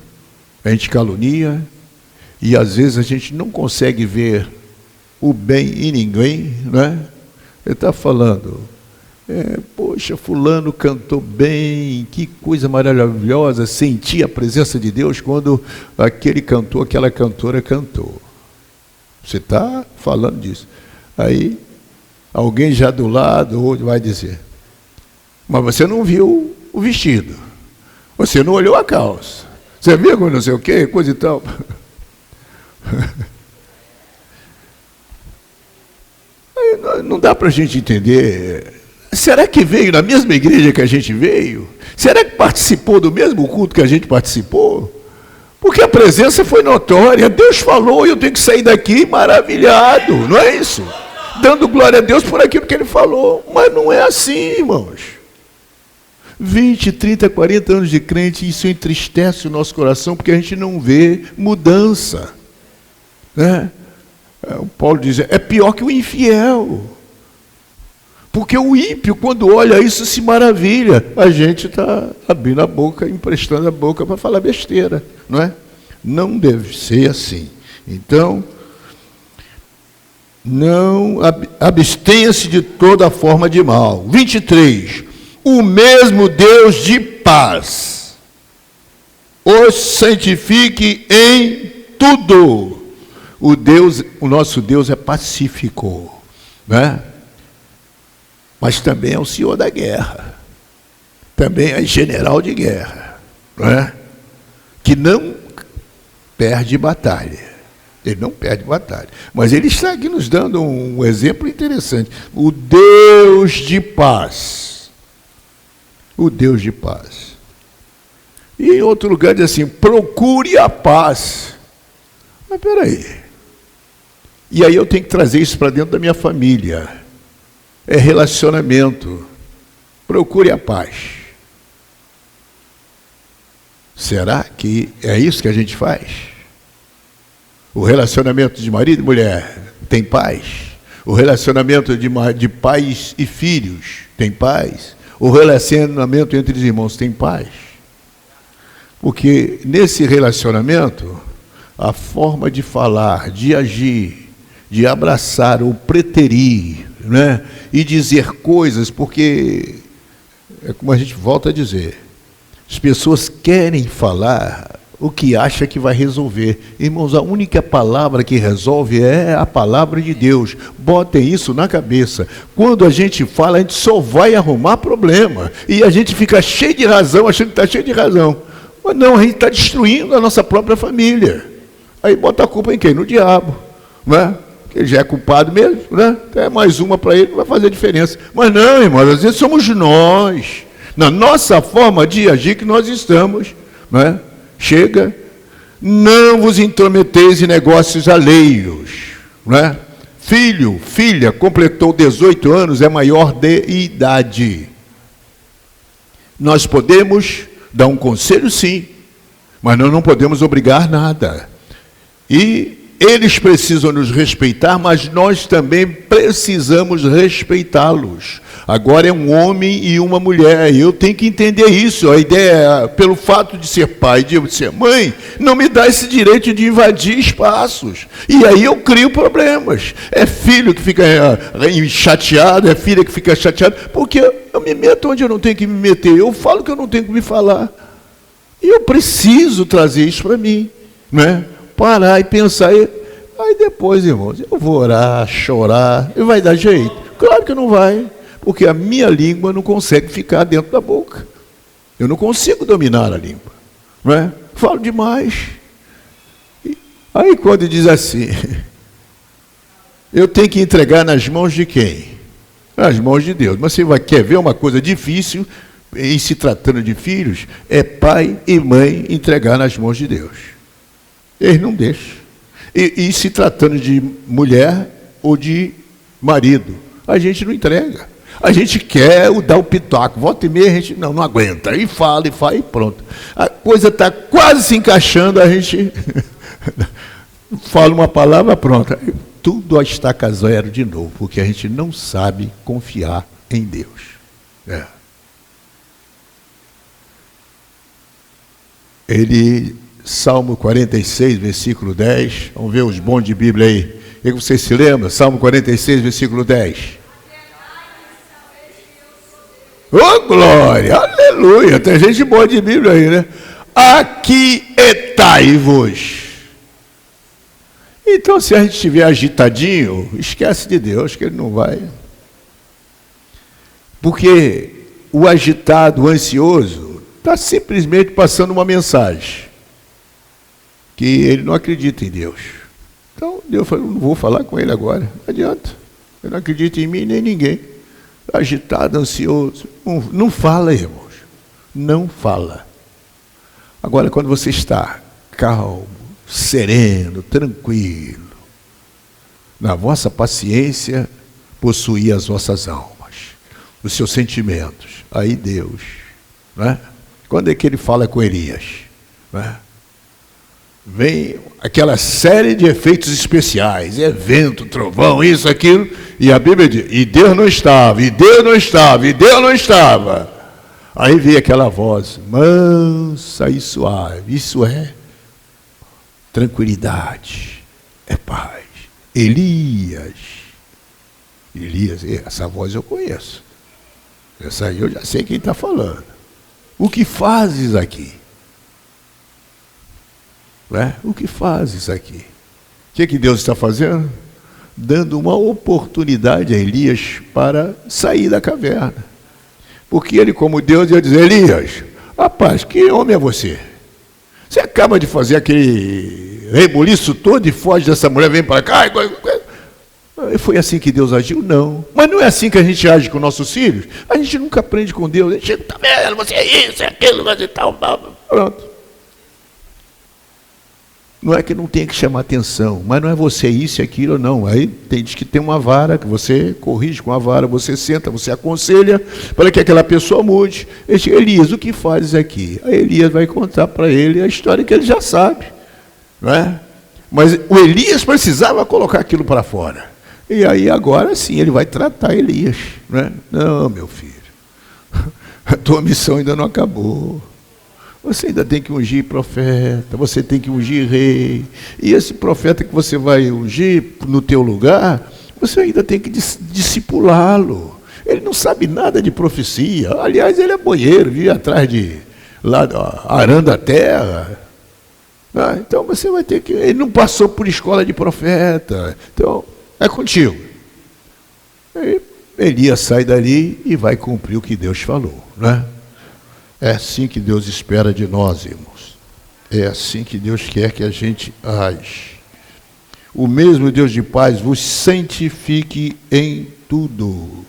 S1: A gente calunia, e às vezes a gente não consegue ver o bem em ninguém, né? Ele está falando, poxa, fulano cantou bem, que coisa maravilhosa, senti a presença de Deus quando aquele cantor, aquela cantora cantou. Você está falando disso. Aí, alguém já do lado vai dizer, mas você não viu o vestido, você não olhou a calça, você viu não sei o que, coisa e tal. Aí não dá para a gente entender. Será que veio na mesma igreja que a gente veio? Será que participou do mesmo culto que a gente participou? Porque a presença foi notória, Deus falou e eu tenho que sair daqui maravilhado, não é isso? Dando glória a Deus por aquilo que Ele falou, mas não é assim, irmãos. 20, 30, 40 anos de crente, isso entristece o nosso coração, porque a gente não vê mudança. Né? O Paulo diz, é pior que o infiel. Porque o ímpio, quando olha isso, se maravilha. A gente está abrindo a boca, emprestando a boca para falar besteira. Não é? Não deve ser assim. Então, não abstenha-se de toda forma de mal. 23. O mesmo Deus de paz os santifique em tudo. O nosso Deus é pacífico, né? Mas também é o Senhor da guerra, também é general de guerra, né? Que não perde batalha. Ele não perde batalha. Mas ele está aqui nos dando um exemplo interessante. O Deus de paz. O Deus de paz. E em outro lugar diz assim, procure a paz. Mas peraí. E aí eu tenho que trazer isso para dentro da minha família. É relacionamento. Procure a paz. Será que é isso que a gente faz? O relacionamento de marido e mulher tem paz? O relacionamento de pais e filhos tem paz? O relacionamento entre os irmãos tem paz? Porque nesse relacionamento, a forma de falar, de agir, de abraçar ou preterir, né? E dizer coisas, porque, é como a gente volta a dizer, as pessoas querem falar o que acha que vai resolver. Irmãos, a única palavra que resolve é a palavra de Deus. Botem isso na cabeça. Quando a gente fala, a gente só vai arrumar problema. E a gente fica cheio de razão, achando que está cheio de razão. Mas não, a gente está destruindo a nossa própria família. Aí bota a culpa em quem? No diabo, né? Que ele já é culpado mesmo, né? É mais uma para ele, não vai fazer diferença. Mas não, irmãos, às vezes somos nós, na nossa forma de agir, que nós estamos, né? Chega, não vos intrometeis em negócios alheios, né? Filho, filha, completou 18 anos, é maior de idade. Nós podemos dar um conselho, sim, mas nós não podemos obrigar nada. E eles precisam nos respeitar, mas nós também precisamos respeitá-los. Agora é um homem e uma mulher, e eu tenho que entender isso. A ideia, pelo fato de ser pai, de ser mãe, não me dá esse direito de invadir espaços. E aí eu crio problemas. É filho que fica chateado, é filha que fica chateada, porque eu me meto onde eu não tenho que me meter. Eu falo que eu não tenho que me falar. E eu preciso trazer isso para mim, né? Parar e pensar, aí depois, irmãos, eu vou orar, chorar, e vai dar jeito? Claro que não vai, porque a minha língua não consegue ficar dentro da boca. Eu não consigo dominar a língua, não é? Falo demais. Aí quando diz assim, eu tenho que entregar nas mãos de quem? Nas mãos de Deus. Mas você quer ver uma coisa difícil, em se tratando de filhos, é pai e mãe entregar nas mãos de Deus. Eles não deixam. E se tratando de mulher ou de marido, a gente não entrega. A gente quer dar o pitaco. Volta e meia a gente não aguenta. E fala, e pronto. A coisa está quase se encaixando, a gente fala uma palavra, pronto. Tudo a estaca zero de novo, porque a gente não sabe confiar em Deus. Salmo 46, versículo 10. Vamos ver os bons de Bíblia aí. E vocês se lembram? Salmo 46, versículo 10. Oh, glória! Aleluia! Tem gente boa de Bíblia aí, né? Aquietai-vos. Então, se a gente estiver agitadinho, esquece de Deus, que Ele não vai. Porque o agitado, o ansioso, está simplesmente passando uma mensagem que ele não acredita em Deus. Então, Deus falou, não vou falar com ele agora. Não adianta. Ele não acredita em mim nem em ninguém. Agitado, ansioso. Não fala, irmãos. Não fala. Agora, quando você está calmo, sereno, tranquilo, na vossa paciência, possuir as vossas almas, os seus sentimentos. Aí Deus, né? Quando é que ele fala com Elias? Né? Vem aquela série de efeitos especiais, vento, trovão, isso, aquilo, e a Bíblia diz, e Deus não estava, e Deus não estava, e Deus não estava. Aí vem aquela voz, mansa e suave, isso é tranquilidade, é paz. Elias, essa voz eu conheço, essa aí eu já sei quem está falando. O que fazes aqui? O que fazes aqui? O que Deus está fazendo? Dando uma oportunidade a Elias para sair da caverna. Porque ele, como Deus, ia dizer, Elias, rapaz, que homem é você? Você acaba de fazer aquele rebuliço todo e foge dessa mulher, vem para cá. Foi assim que Deus agiu? Não. Mas não é assim que a gente age com nossos filhos? A gente nunca aprende com Deus. A gente chega, tá vendo, você é isso, é aquilo, e tal, pronto. Não é que não tenha que chamar atenção, mas não é você isso e aquilo, não. Aí diz que tem uma vara, que você corrige com a vara, você senta, você aconselha para que aquela pessoa mude. Elias, o que fazes aqui? Aí Elias vai contar para ele a história que ele já sabe. Não é? Mas o Elias precisava colocar aquilo para fora. E aí agora sim ele vai tratar Elias. Não é? Não, meu filho, a tua missão ainda não acabou. Você ainda tem que ungir profeta, você tem que ungir rei. E esse profeta que você vai ungir no teu lugar, você ainda tem que discipulá-lo. Ele não sabe nada de profecia. Aliás, ele é boieiro, vive atrás de, lá, arando a terra. Então você vai ter que... Ele não passou por escola de profeta. Então, é contigo. Aí, Elias sai dali e vai cumprir o que Deus falou, né? É assim que Deus espera de nós, irmãos. É assim que Deus quer que a gente age. O mesmo Deus de paz vos santifique em tudo.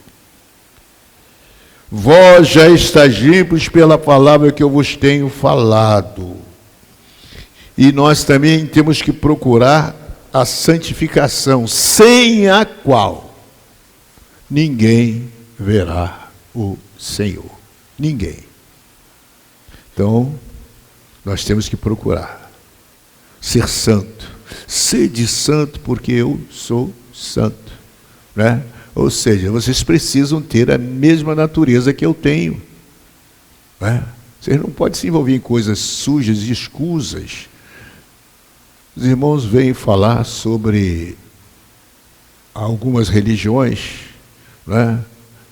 S1: Vós já estáis limpos pela palavra que eu vos tenho falado. E nós também temos que procurar a santificação, sem a qual ninguém verá o Senhor. Ninguém. Então, nós temos que procurar ser santo. Sede santo porque eu sou santo. Né? Ou seja, vocês precisam ter a mesma natureza que eu tenho. Né? Vocês não podem se envolver em coisas sujas e escusas. Os irmãos vêm falar sobre algumas religiões, né?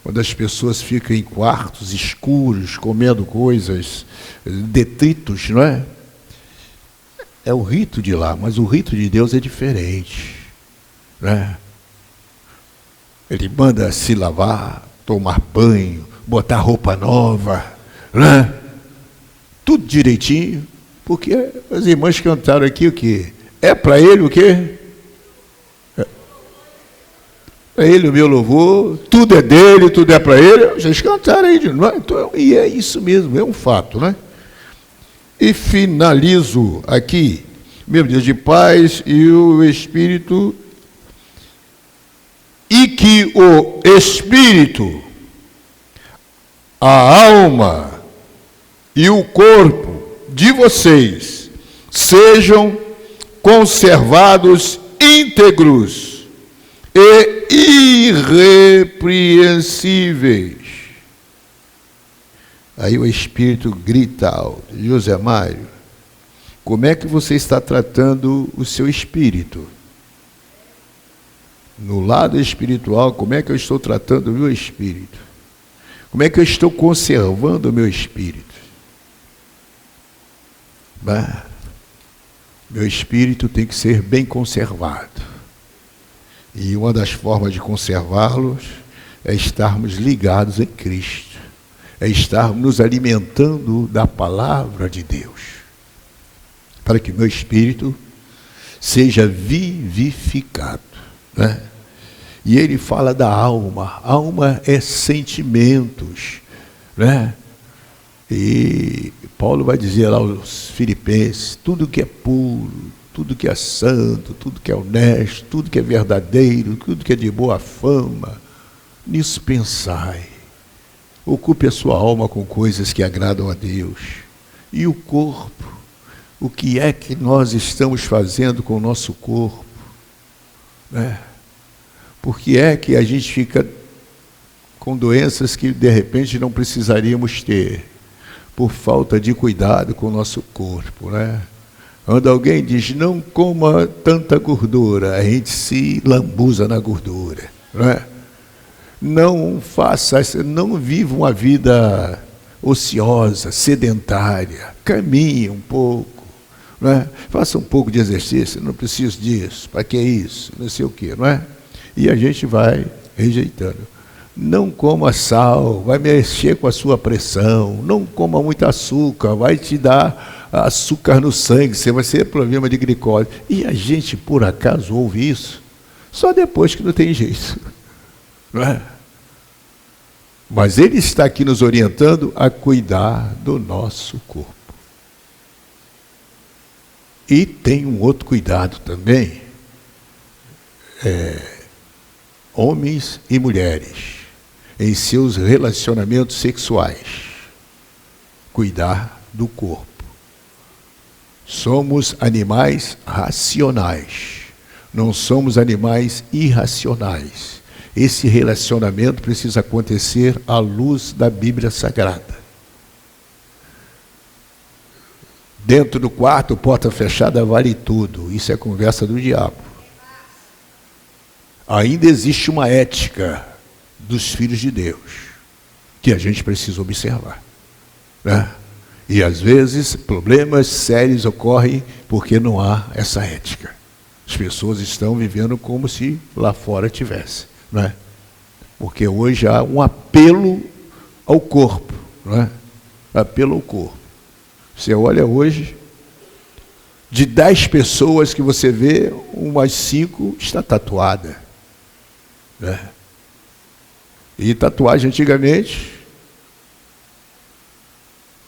S1: Quando as pessoas ficam em quartos escuros, comendo coisas, detritos, não é? É o rito de lá, mas o rito de Deus é diferente, né? Ele manda se lavar, tomar banho, botar roupa nova, né? Tudo direitinho, porque as irmãs cantaram aqui o quê? É para ele o quê? Para ele o meu louvor, tudo é dele, tudo é para ele. Vocês cantaram aí, não é? Então, e é isso mesmo, é um fato, né? E finalizo aqui, meu Deus de paz e o Espírito, e que o Espírito, a alma e o corpo de vocês sejam conservados íntegros e irrepreensíveis. Aí o Espírito grita alto: José Mário, como é que você está tratando o seu espírito? No lado espiritual, como é que eu estou tratando o meu espírito? Como é que eu estou conservando o meu espírito? Meu espírito tem que ser bem conservado. E uma das formas de conservá-los é estarmos ligados em Cristo. É estarmos nos alimentando da palavra de Deus. Para que meu espírito seja vivificado. Né? E ele fala da alma. Alma é sentimentos. Né? E Paulo vai dizer lá aos Filipenses: tudo que é puro, tudo que é santo, tudo que é honesto, tudo que é verdadeiro, tudo que é de boa fama, nisso pensai. Ocupe a sua alma com coisas que agradam a Deus. E o corpo, o que é que nós estamos fazendo com o nosso corpo? Né? Por que é que a gente fica com doenças que de repente não precisaríamos ter? Por falta de cuidado com o nosso corpo, né? Quando alguém diz, não coma tanta gordura, a gente se lambuza na gordura, não é? Não faça, não viva uma vida ociosa, sedentária, caminhe um pouco, não é? Faça um pouco de exercício, não preciso disso, para que isso, não sei o quê, não é? E a gente vai rejeitando. Não coma sal, vai mexer com a sua pressão. Não coma muito açúcar, vai te dar açúcar no sangue, você vai ter problema de glicose. E a gente, por acaso, ouve isso só depois que não tem jeito. Não é? Mas ele está aqui nos orientando a cuidar do nosso corpo. E tem um outro cuidado também, homens e mulheres, em seus relacionamentos sexuais, cuidar do corpo. Somos animais racionais, não somos animais irracionais. Esse relacionamento precisa acontecer à luz da Bíblia Sagrada. Dentro do quarto, porta fechada, vale tudo. Isso é conversa do diabo. Ainda existe uma ética dos filhos de Deus que a gente precisa observar, né? E às vezes problemas sérios ocorrem porque não há essa ética. As pessoas estão vivendo como se lá fora tivesse, né? Porque hoje há um apelo ao corpo, né? Apelo ao corpo. Você olha hoje, de 10 pessoas que você vê, umas 5 está tatuada, né? E tatuagem antigamente,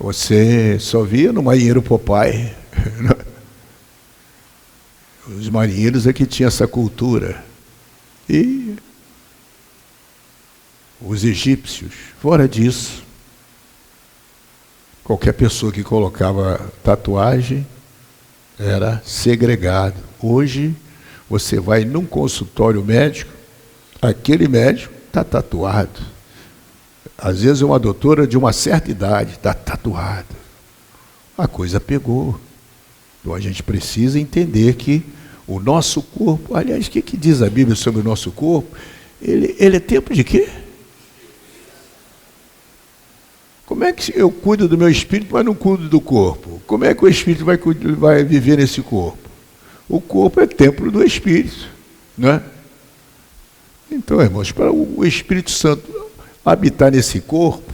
S1: você só via no marinheiro Popeye. Os marinheiros é que tinham essa cultura. E os egípcios, fora disso, qualquer pessoa que colocava tatuagem era segregado. Hoje, você vai num consultório médico, aquele médico está tatuado. Às vezes uma doutora de uma certa idade está tatuada. A coisa pegou. Então a gente precisa entender que o nosso corpo, aliás, o que diz a Bíblia sobre o nosso corpo? Ele é tempo de quê? Como é que eu cuido do meu espírito, mas não cuido do corpo? Como é que o espírito vai viver nesse corpo? O corpo é templo do Espírito, né? Então, irmãos, para o Espírito Santo habitar nesse corpo,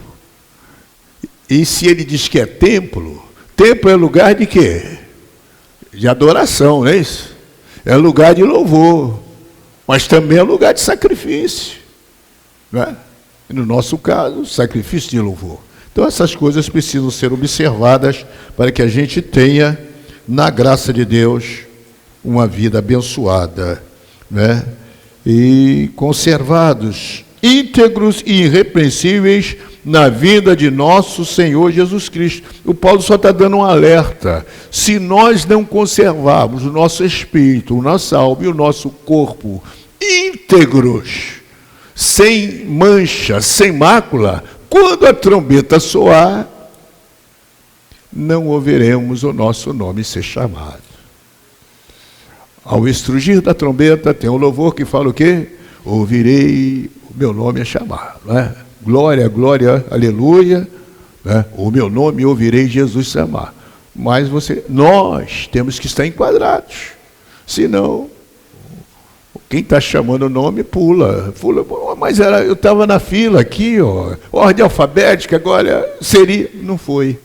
S1: e se ele diz que é templo, templo é lugar de quê? De adoração, não é isso? É lugar de louvor, mas também é lugar de sacrifício, né? No nosso caso, sacrifício de louvor. Então essas coisas precisam ser observadas para que a gente tenha, na graça de Deus, uma vida abençoada, né? E conservados, íntegros e irrepreensíveis na vida de nosso Senhor Jesus Cristo. O Paulo só está dando um alerta. Se nós não conservarmos o nosso espírito, a nossa alma e o nosso corpo íntegros, sem mancha, sem mácula, quando a trombeta soar, não ouviremos o nosso nome ser chamado. Ao estrugir da trombeta, tem um louvor que fala o quê? Ouvirei o meu nome a chamar, né? Glória, glória, aleluia, né? O meu nome ouvirei Jesus chamar. Mas nós temos que estar enquadrados. Senão, quem está chamando o nome pula. Mas eu estava na fila aqui, ó, ordem alfabética, agora seria. Não foi.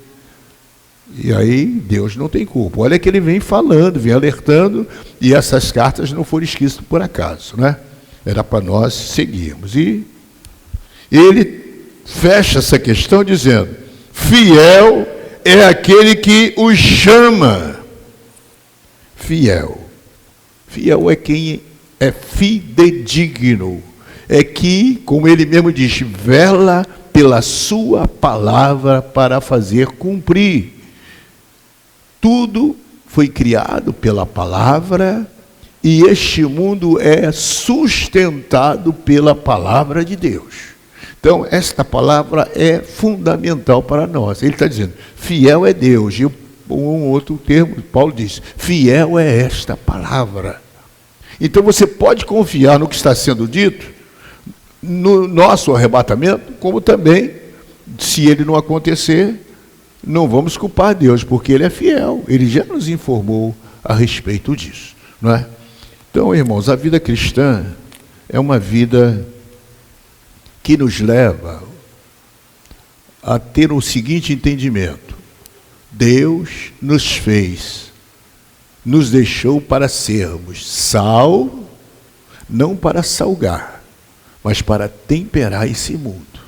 S1: E aí Deus não tem culpa. Olha que ele vem falando, vem alertando, e essas cartas não foram escritas por acaso, né? Era para nós seguirmos. E ele fecha essa questão dizendo: fiel é aquele que os chama. Fiel. Fiel é quem é fidedigno. É que, como ele mesmo diz, vela pela sua palavra para fazer cumprir. Tudo foi criado pela palavra e este mundo é sustentado pela palavra de Deus. Então, esta palavra é fundamental para nós. Ele está dizendo, fiel é Deus. E um outro termo, Paulo diz, fiel é esta palavra. Então, você pode confiar no que está sendo dito, no nosso arrebatamento, como também, se ele não acontecer, não vamos culpar Deus, porque ele é fiel. Ele já nos informou a respeito disso, não é? Então, irmãos, a vida cristã é uma vida que nos leva a ter o seguinte entendimento: Deus nos fez, nos deixou para sermos sal, não para salgar, mas para temperar esse mundo.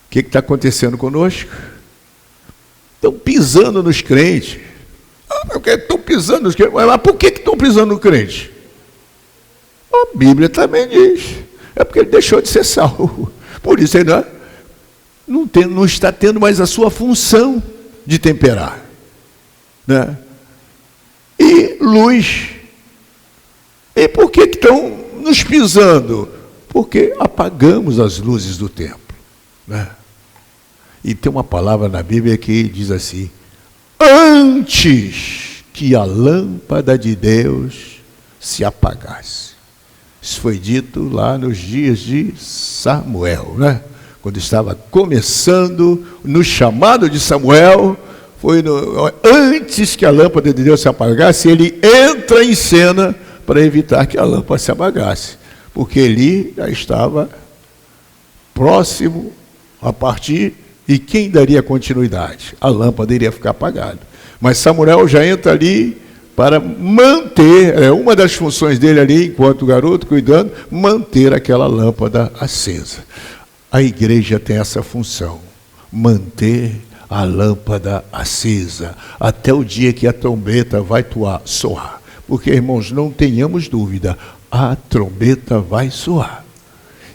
S1: O que está acontecendo conosco? Estão pisando nos crentes. Porque estão pisando nos crentes. Mas por que estão pisando no crente? A Bíblia também diz. É porque ele deixou de ser salvo. Por isso ele não está tendo mais a sua função de temperar. Né? E luz. E por que estão nos pisando? Porque apagamos as luzes do templo. Né? E tem uma palavra na Bíblia que diz assim: antes que a lâmpada de Deus se apagasse. Isso foi dito lá nos dias de Samuel, né? Quando estava começando, no chamado de Samuel, antes que a lâmpada de Deus se apagasse, ele entra em cena para evitar que a lâmpada se apagasse, porque ele já estava próximo a partir, e quem daria continuidade? A lâmpada iria ficar apagada. Mas Samuel já entra ali para manter, uma das funções dele ali, enquanto garoto, cuidando, manter aquela lâmpada acesa. A igreja tem essa função, manter a lâmpada acesa, até o dia que a trombeta vai soar. Porque, irmãos, não tenhamos dúvida, a trombeta vai soar.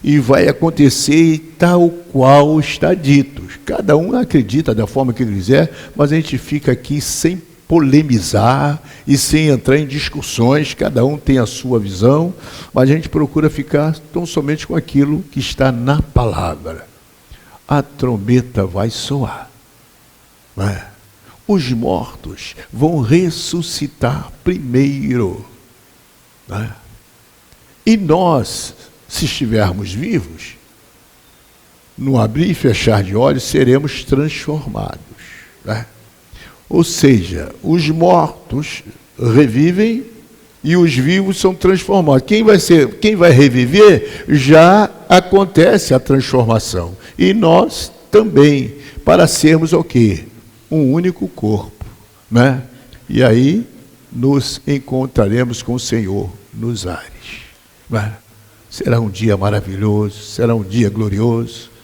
S1: E vai acontecer tal qual está dito. Cada um acredita da forma que quiser, mas a gente fica aqui sem polemizar e sem entrar em discussões, cada um tem a sua visão, mas a gente procura ficar tão somente com aquilo que está na palavra. A trombeta vai soar. Né? Os mortos vão ressuscitar primeiro. Né? E nós, se estivermos vivos, no abrir e fechar de olhos, seremos transformados. Né? Ou seja, os mortos revivem e os vivos são transformados. Quem vai reviver, já acontece a transformação. E nós também, para sermos o quê? Um único corpo. Né? E aí nos encontraremos com o Senhor nos ares. Né? Será um dia maravilhoso, será um dia glorioso.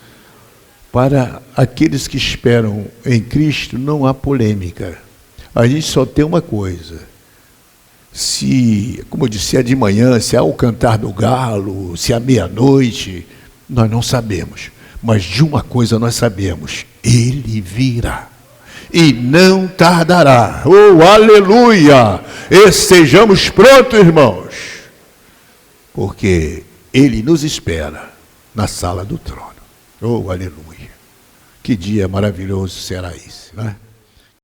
S1: Para aqueles que esperam em Cristo, não há polêmica. A gente só tem uma coisa. Como eu disse, se é de manhã, se é o cantar do galo, se é meia-noite, nós não sabemos. Mas de uma coisa nós sabemos: Ele virá. E não tardará. Oh, aleluia! Estejamos prontos, irmãos. Porque Ele nos espera na sala do trono. Oh, aleluia! Que dia maravilhoso será esse, né?